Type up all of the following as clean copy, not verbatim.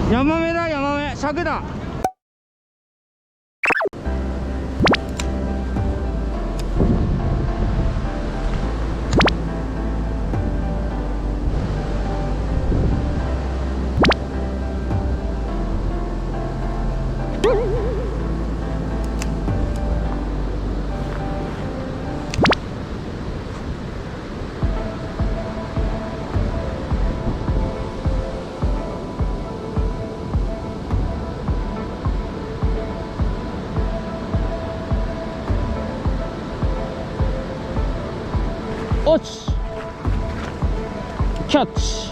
ヤマメだ、ヤマメ、尺だ。落ちキャッチ。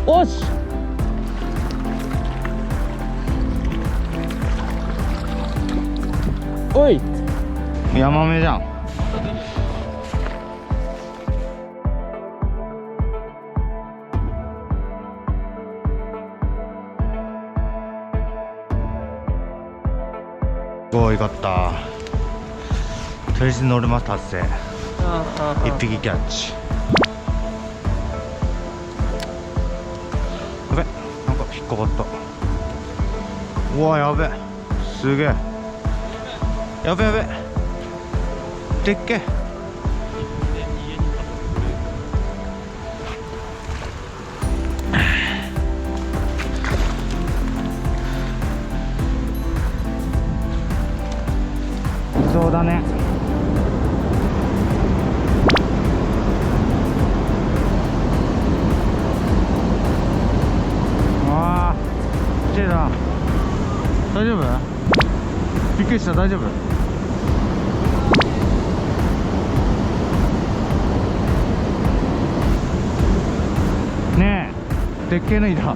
おしおい、ヤマメじゃん。おい、よかった。とりあえずノルマ達成。1匹キャッチ。やべ、なんか引っかかった。うわ、やべ、すげえ。やべやべ、でっけえ。そうだね。ああ、きれいだ。大丈夫？びっくりした。大丈夫？ねえ、でっけえのいた。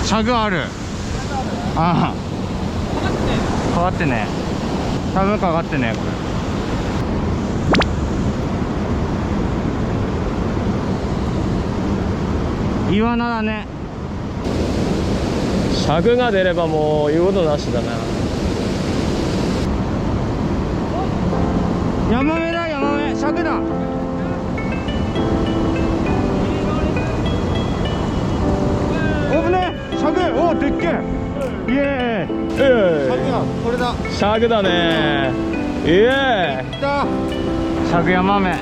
シャグある。ああ、かかってね。多分かかってね、これ。イワナだね。尺が出ればもう言うことなしだな。ヤマメだ、ヤマメ、尺だ。おぶね、尺、おー、でっけえ。イエーイ。尺だ、これだ。尺だね。イエーイ。いった。尺ヤマメ。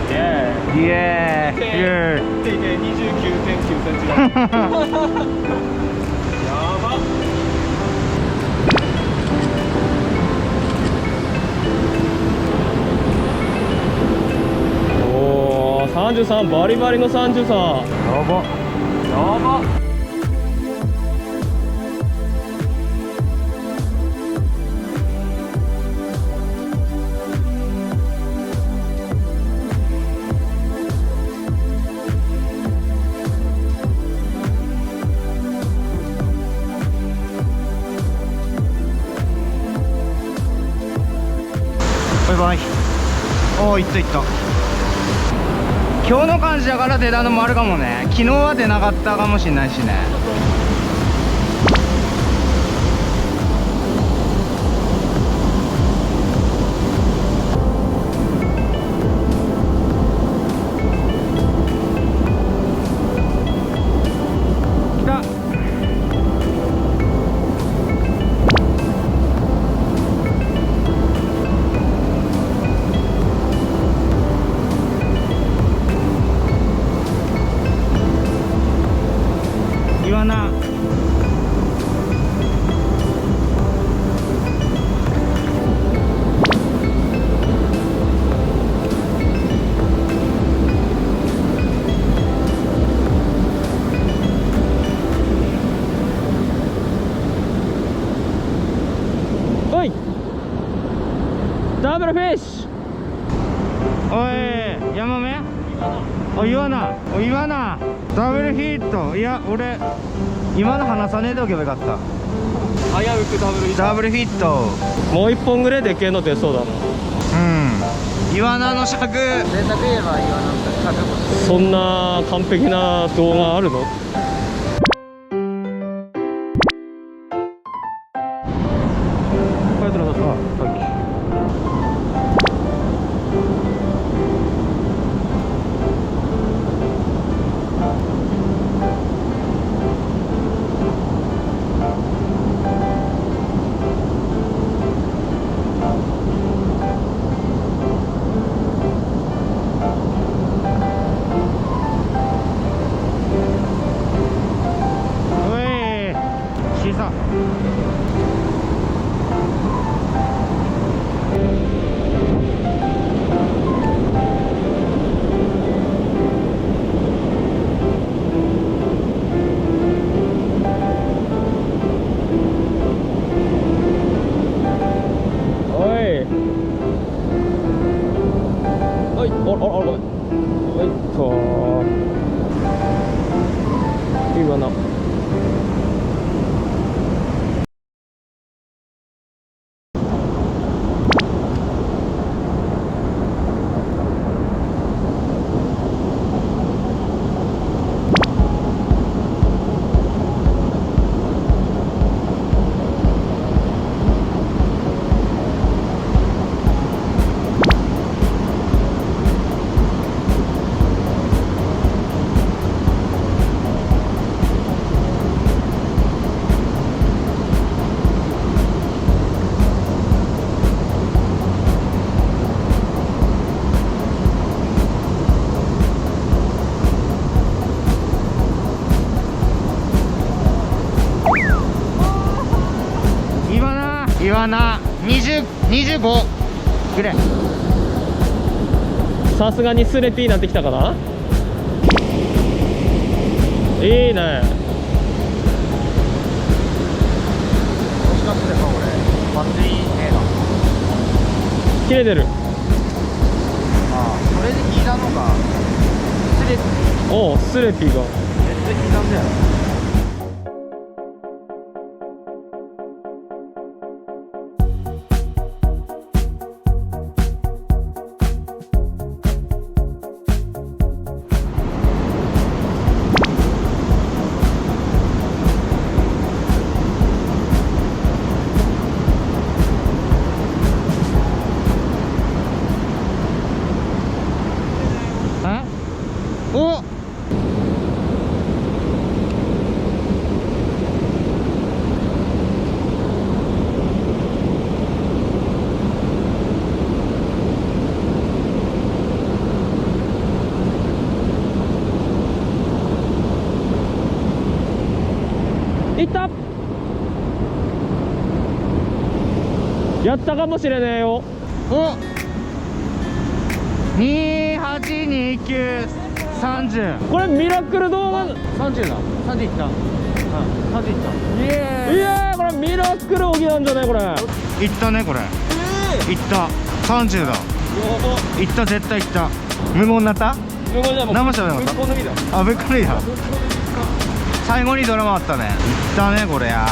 イエーイ。イエーイ。イエーイ。定型29.9センチだ。やば。おお、33、バリバリの33。やば。やば。バイバイ。おお、いったいった。今日の感じだから出たのもあるかもね。昨日は出なかったかもしれないしね。来た。イワナ。おい、ダブルフィッシュ。おい、ヤマメ。お、イワナ。お、イワナ。ダブルヒット。いや俺今の話さねえでおけばよかった。危うくダブルヒット。ダブルヒット。もう一本ぐらいでけえの出そうだな。イワナの尺。贅沢言えばイワナの尺も。そんな完璧な動画あるの？書いてなかった。さっき。小さ。おい。おい、ごめん。おいっと。いいわな。イワナ20、25ぐらい。さすがにスレピーになってきたかな。いいね。惜しかったです俺。バッテリーねえな。切れてる。ああ、それで聞いたのがスレッおお、スレピーが。めっちゃ聞いたんだよ。おいった。やったかもしれねえよ。お282930。これミラクル動画。30だ。30いった。30いった。イエーイ。いやー、これミラクル起きなんじゃないこれ。いったねこれ。いった。30だ。いった絶対いった。無言になった？無言じゃもう。何もしゃべらなかった。ぶっこ抜きだ。あ、ぶっこ抜いた。最後にドラマあったね。いったねこれや。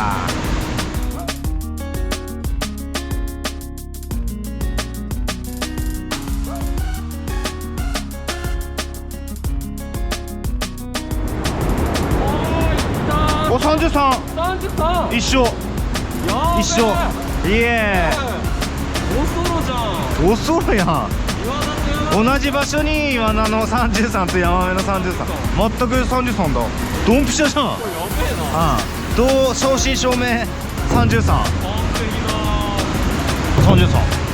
お、33。33。一緒。一緒。イエおそろじゃん。ーイ。おそろやん。同じ場所にイワナの33とヤマメの33。全く33だ。ドンピシャじゃん。やべえな。ああ、正真正銘33。完璧だ。33。